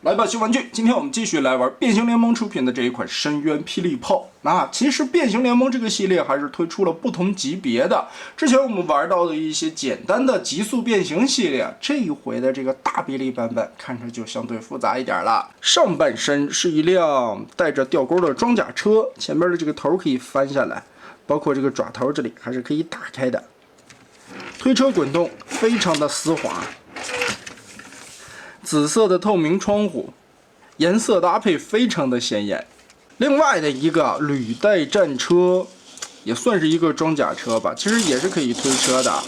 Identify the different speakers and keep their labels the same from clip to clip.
Speaker 1: 来吧，新玩具！今天我们继续来玩变形联盟出品的这一款深渊霹雳炮。其实变形联盟这个系列还是推出了不同级别的。之前我们玩到的一些简单的极速变形系列，这一回的这个大比例版本看着就相对复杂一点了。上半身是一辆带着吊钩的装甲车，前面的这个头可以翻下来，包括这个爪头这里还是可以打开的。推车滚动非常的丝滑。紫色的透明窗户，颜色搭配非常的显眼。另外的一个履带战车，也算是一个装甲车吧，其实也是可以推车的。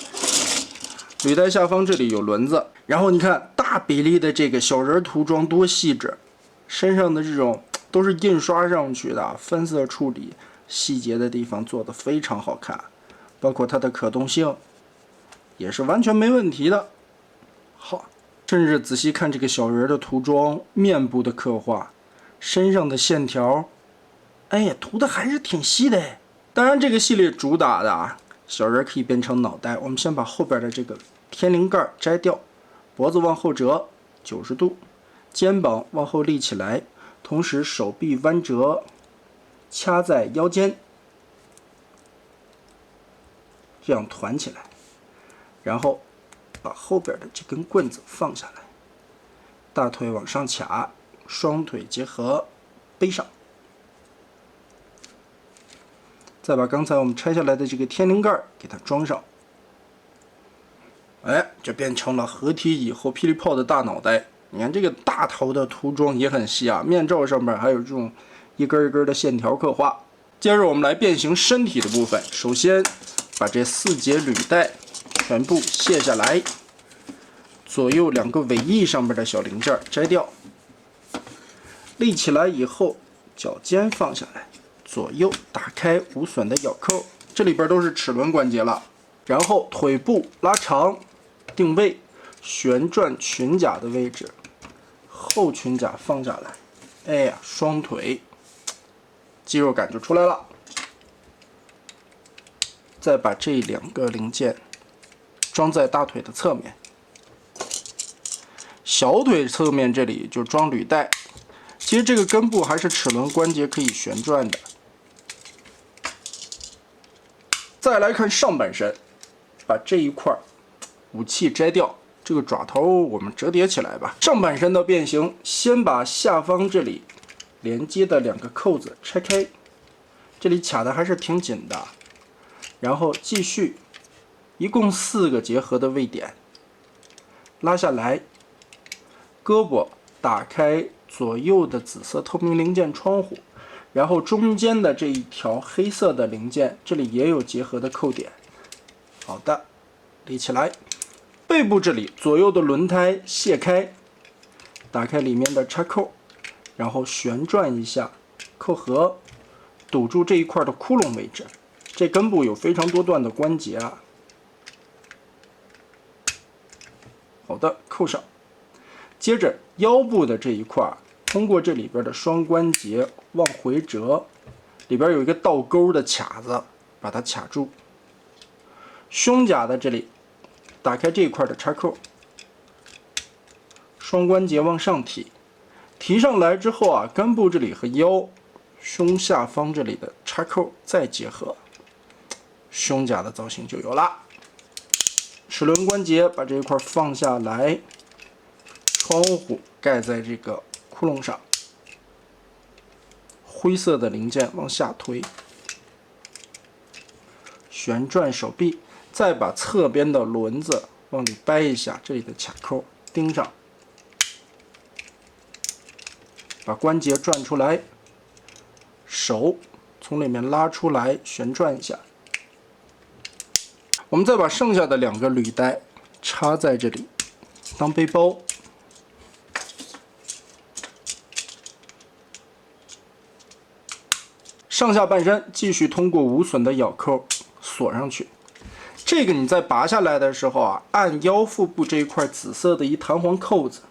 Speaker 1: 履带下方这里有轮子，然后你看大比例的这个小人涂装多细致，身上的这种都是印刷上去的，分色处理细节的地方做得非常好看，包括它的可动性也是完全没问题的。好。甚至仔细看这个小人的涂装，面部的刻画，身上的线条，哎呀，涂的还是挺细的。当然，这个系列主打的小人可以变成脑袋。我们先把后边的这个天灵盖摘掉，脖子往后折90度，肩膀往后立起来，同时手臂弯折，掐在腰间，这样团起来，然后把后边的这根棍子放下来，大腿往上卡，双腿结合，背上，再把刚才我们拆下来的这个天灵盖给它装上。哎，这变成了合体以后霹雳炮的大脑袋。你看这个大头的涂装也很细啊，面罩上面还有这种一根一根的线条刻画。接着我们来变形身体的部分，首先把这4节履带全部卸下来，左右2个尾翼上面的小零件摘掉，立起来以后，脚尖放下来，左右打开无损的咬扣，这里边都是齿轮关节了。然后腿部拉长，定位旋转裙甲的位置，后裙甲放下来，哎呀，双腿肌肉感就出来了。再把这2个零件装在大腿的侧面，小腿侧面这里就装履带。其实这个根部还是齿轮关节可以旋转的。再来看上半身，把这一块武器摘掉，这个爪头我们折叠起来吧。上半身的变形，先把下方这里连接的2个扣子拆开，这里卡的还是挺紧的。然后继续，一共4个结合的位点，拉下来，胳膊打开左右的紫色透明零件窗户，然后中间的这一条黑色的零件，这里也有结合的扣点。好的，立起来。背部这里左右的轮胎卸开，打开里面的插扣，然后旋转一下，扣合，堵住这一块的窟窿位置。这根部有非常多段的关节啊。好的，扣上。接着腰部的这一块，通过这里边的双关节往回折，里边有一个倒钩的卡子，把它卡住。胸甲的这里，打开这一块的插扣，双关节往上提，提上来之后根部这里和腰、胸下方这里的插扣再结合，胸甲的造型就有了。齿轮关节把这一块放下来，窗户盖在这个窟窿上，灰色的零件往下推，旋转手臂，再把侧边的轮子往里掰一下，这里的卡扣钉上，把关节转出来，手从里面拉出来，旋转一下。我们再把剩下的2个履带插在这里当背包，上下半身继续通过无损的咬扣锁上去。这个你在拔下来的时候按腰腹部这一块紫色的一弹簧扣子，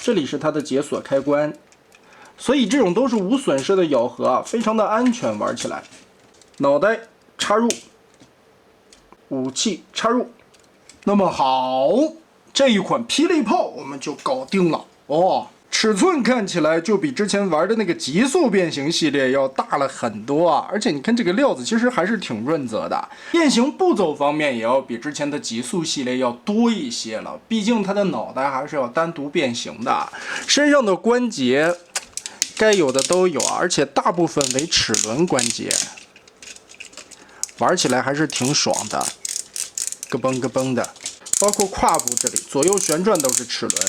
Speaker 1: 这里是它的解锁开关。所以这种都是无损式的咬合非常的安全，玩起来。脑袋插入，武器插入。那么好，这一款霹雳炮我们就搞定了哦。尺寸看起来就比之前玩的那个极速变形系列要大了很多啊，而且你看这个料子其实还是挺润泽的。变形步骤方面也要比之前的极速系列要多一些了，毕竟它的脑袋还是要单独变形的。身上的关节该有的都有啊，而且大部分为齿轮关节，玩起来还是挺爽的，咯嘣咯嘣的。包括胯部这里左右旋转都是齿轮。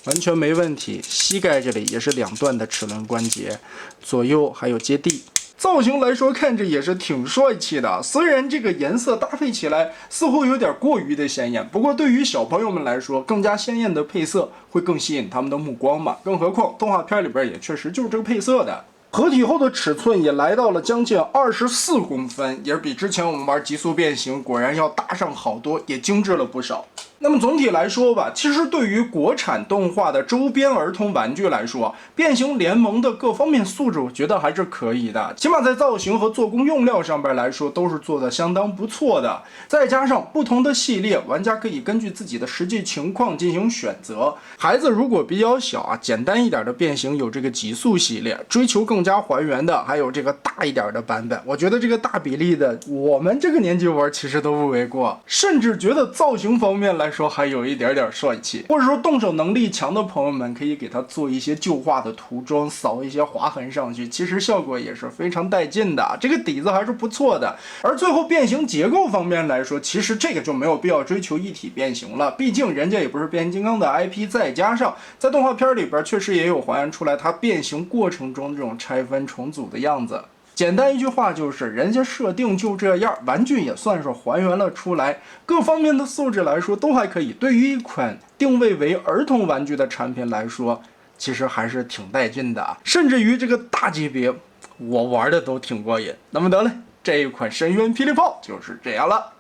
Speaker 1: 完全没问题，膝盖这里也是两段的齿轮关节，左右还有接地。造型来说，看着也是挺帅气的。虽然这个颜色搭配起来似乎有点过于的鲜艳，不过对于小朋友们来说，更加鲜艳的配色会更吸引他们的目光嘛。更何况动画片里边也确实就是这个配色的。合体后的尺寸也来到了将近24公分，也是比之前我们玩极速变形果然要大上好多，也精致了不少。那么总体来说吧，其实对于国产动画的周边儿童玩具来说，变形联盟的各方面素质我觉得还是可以的，起码在造型和做工用料上边来说都是做的相当不错的。再加上不同的系列，玩家可以根据自己的实际情况进行选择。孩子如果比较小啊，简单一点的变形有这个极速系列，追求更加还原的还有这个大一点的版本。我觉得这个大比例的我们这个年纪玩其实都不为过，甚至觉得造型方面来说还有一点点帅气，或者说动手能力强的朋友们可以给它做一些旧化的涂装，扫一些划痕上去，其实效果也是非常带劲的，这个底子还是不错的。而最后变形结构方面来说，其实这个就没有必要追求一体变形了，毕竟人家也不是变形金刚的 IP， 再加上在动画片里边确实也有还原出来它变形过程中这种拆分重组的样子。简单一句话就是，人家设定就这样，玩具也算是还原了出来，各方面的素质来说都还可以。对于一款定位为儿童玩具的产品来说，其实还是挺带劲的，甚至于这个大级别，我玩的都挺过瘾。那么得嘞，这一款深渊霹雳炮就是这样了。